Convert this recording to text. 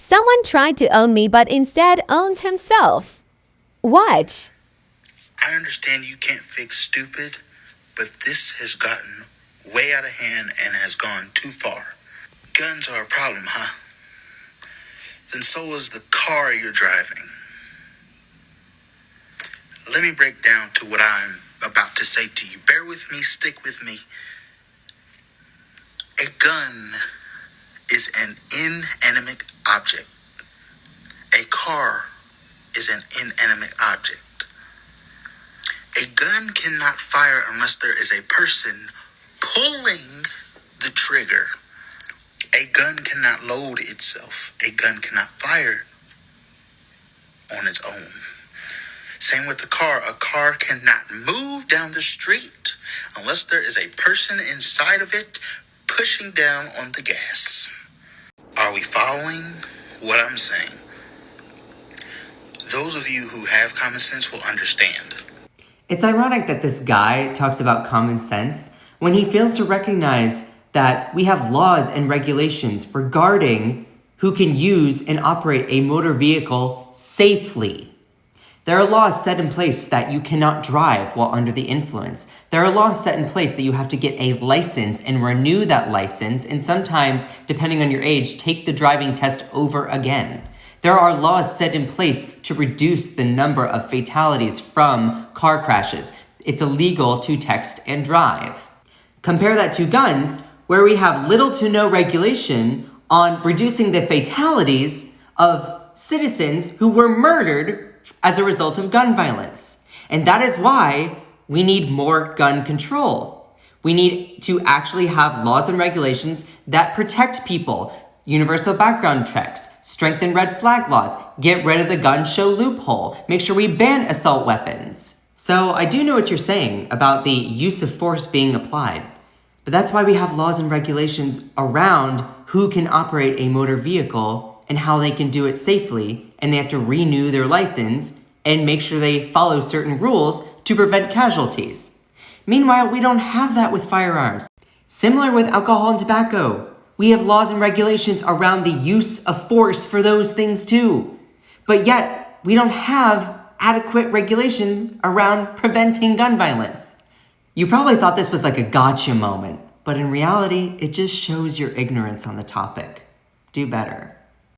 Someone tried to own me but instead owns himself. Watch. I understand you can't fix stupid, but this has gotten way out of hand and has gone too far. Guns are a problem, huh? Then so is the car you're driving. Let me break down to what I'm about to say to you. Bear with me, stick with me. A gun is an inanimate object. A car is an inanimate object. A gun cannot fire unless there is a person pulling the trigger. A gun cannot load itself. A gun cannot fire on its own. Same with the car. A car cannot move down the street unless there is a person inside of it pushing down on the gas. Are we following what I'm saying? Those of you who have common sense will understand. It's ironic that this guy talks about common sense when he fails to recognize that we have laws and regulations regarding who can use and operate a motor vehicle safely. There are laws set in place that you cannot drive while under the influence. There are laws set in place that you have to get a license and renew that license, and sometimes, depending on your age, take the driving test over again. There are laws set in place to reduce the number of fatalities from car crashes. It's illegal to text and drive. Compare that to guns, where we have little to no regulation on reducing the fatalities of citizens who were murdered as a result of gun violence. And that is why we need more gun control. We need to actually have laws and regulations that protect people. Universal background checks, strengthen red flag laws, get rid of the gun show loophole, make sure we ban assault weapons. So I do know what you're saying about the use of force being applied, but that's why we have laws and regulations around who can operate a motor vehicle and how they can do it safely, and they have to renew their license and make sure they follow certain rules to prevent casualties. Meanwhile, we don't have that with firearms. Similar with alcohol and tobacco. We have laws and regulations around the use of force for those things too. But yet, we don't have adequate regulations around preventing gun violence. You probably thought this was like a gotcha moment, but in reality, it just shows your ignorance on the topic. Do better.